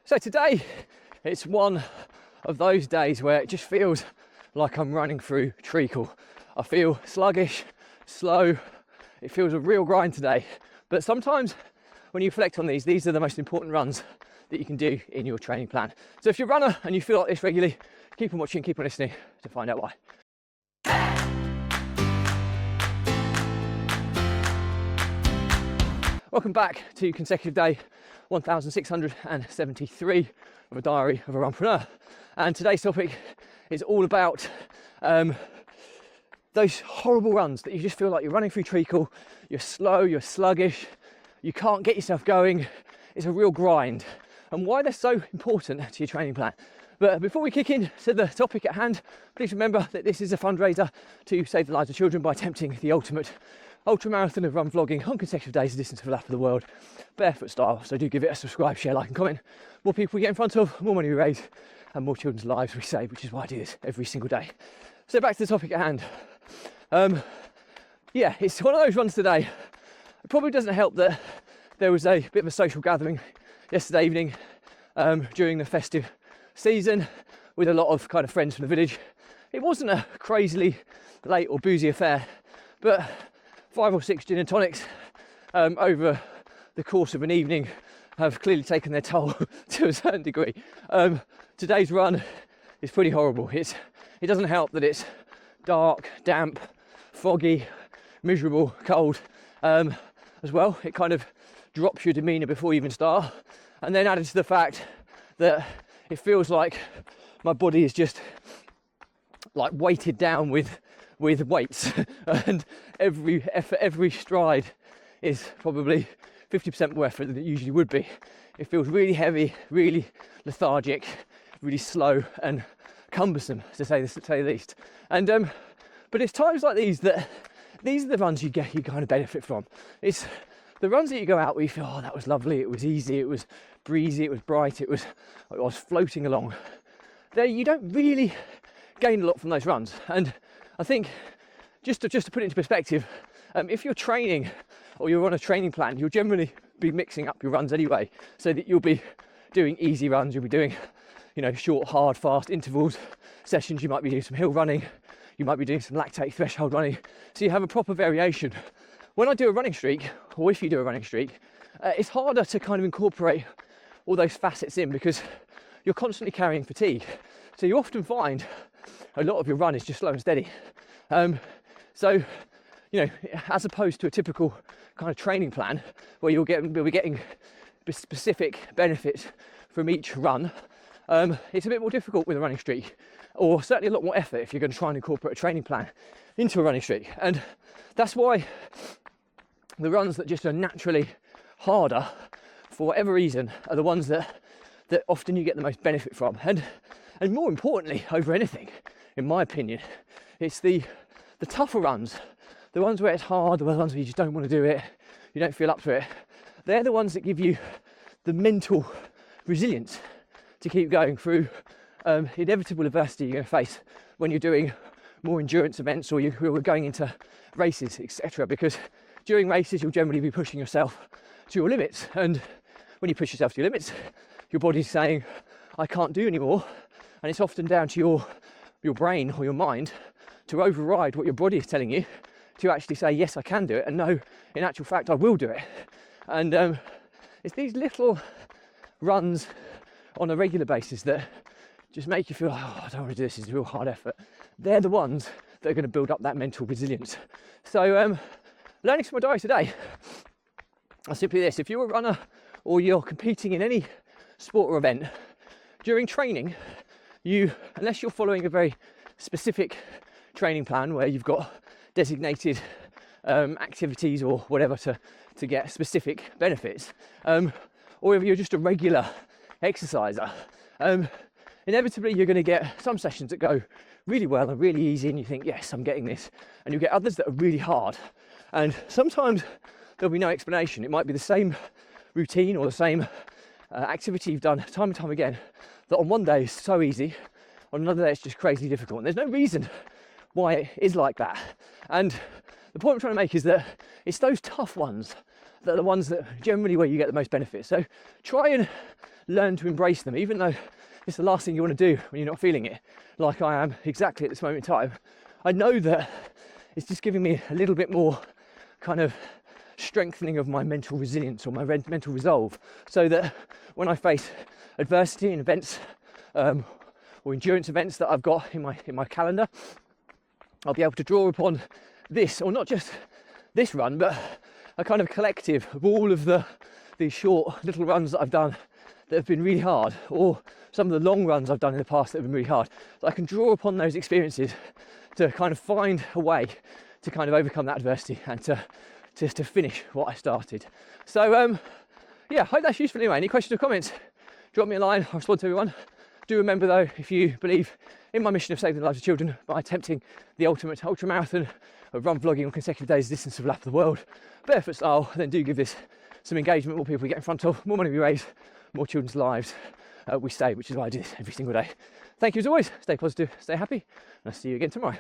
So today, it's one of those days where it just feels like I'm running through treacle. I feel sluggish, slow. It feels a real grind today. But sometimes when you reflect on these are the most important runs that you can do in your training plan. So if you're a runner and you feel like this regularly, keep on watching, keep on listening to find out why. Welcome back to consecutive day 1673 of a diary of a runpreneur. And today's topic is all about those horrible runs that you just feel like you're running through treacle, you're slow, you're sluggish, you can't get yourself going. It's a real grind, and why they're so important to your training plan. But before we kick into the topic at hand, please remember that this is a fundraiser to save the lives of children by attempting the ultimate ultra-marathon of run vlogging on consecutive days, a distance of a lap of the world, barefoot style. So do give it a subscribe, share, like and comment. More people we get in front of, more money we raise, and more children's lives we save, which is why I do this every single day. So back to the topic at hand. Yeah, it's one of those runs today. It probably doesn't help that there was a bit of a social gathering yesterday evening during the festive season with a lot of kind of friends from the village. It wasn't a crazily late or boozy affair, but 5 or 6 gin and tonics over the course of an evening have clearly taken their toll to a certain degree. Today's run is pretty horrible. It doesn't help that it's dark, damp, foggy, miserable, cold as well. It kind of drops your demeanour before you even start. And then added to the fact that it feels like my body is just like weighted down with weights, and every effort, every stride is probably 50% more effort than it usually would be. It feels really heavy, really lethargic, really slow and cumbersome, to say the least. And but it's times like these are the runs you kind of benefit from. It's the runs that you go out where you feel, oh, that was lovely, it was easy, it was breezy, it was bright, I was floating along. There, you don't really gain a lot from those runs. And I think just to put it into perspective, if you're training or you're on a training plan, you'll generally be mixing up your runs anyway, so that you'll be doing easy runs, you'll be doing, short, hard, fast intervals sessions. You might be doing some hill running, you might be doing some lactate threshold running, so you have a proper variation. When I do a running streak, or if you do a running streak, it's harder to kind of incorporate all those facets in because you're constantly carrying fatigue. So you often find a lot of your run is just slow and steady. So, as opposed to a typical kind of training plan where you'll be getting specific benefits from each run, it's a bit more difficult with a running streak, or certainly a lot more effort if you're going to try and incorporate a training plan into a running streak. And that's why the runs that just are naturally harder for whatever reason are the ones that often you get the most benefit from. And more importantly, over anything, in my opinion, it's the tougher runs, the ones where it's hard, the ones where you just don't want to do it, you don't feel up to it. They're the ones that give you the mental resilience to keep going through inevitable adversity you're going to face when you're doing more endurance events or you're going into races, etc. Because during races, you'll generally be pushing yourself to your limits. And when you push yourself to your limits, your body's saying, I can't do anymore. And it's often down to your brain or your mind to override what your body is telling you, to actually say, yes, I can do it. And no, in actual fact, I will do it. And it's these little runs on a regular basis that just make you feel, oh, I don't want to do this, it's a real hard effort. They're the ones that are going to build up that mental resilience. So learning from my diary today are simply this: if you're a runner or you're competing in any sport or event, during training, unless you're following a very specific training plan where you've got designated activities or whatever to get specific benefits, or if you're just a regular exerciser, inevitably you're going to get some sessions that go really well and really easy and you think, yes, I'm getting this, and you get others that are really hard, and sometimes there'll be no explanation. It might be the same routine or the same activity you've done time and time again, that on one day is so easy, on another day it's just crazy difficult, and there's no reason why it is like that. And the point I'm trying to make is that it's those tough ones that are the ones that generally where you get the most benefit. So try and learn to embrace them, even though it's the last thing you want to do when you're not feeling it, like I am exactly at this moment in time. I know that it's just giving me a little bit more kind of strengthening of my mental resilience or my mental resolve, so that when I face adversity in events or endurance events that I've got in my calendar, I'll be able to draw upon this, or not just this run, but a kind of collective of all of these short little runs that I've done that have been really hard, or some of the long runs I've done in the past that have been really hard. So I can draw upon those experiences to kind of find a way to kind of overcome that adversity and to finish what I started. So yeah, hope that's useful anyway. Any questions or comments, drop me a line, I'll respond to everyone. Do remember though, if you believe in my mission of saving the lives of children by attempting the ultimate ultramarathon of run vlogging on consecutive days, distance of lap of the world, barefoot style, then do give this some engagement, more people we get in front of, more money we raise, more children's lives we save, which is why I do this every single day. Thank you as always, stay positive, stay happy, and I'll see you again tomorrow.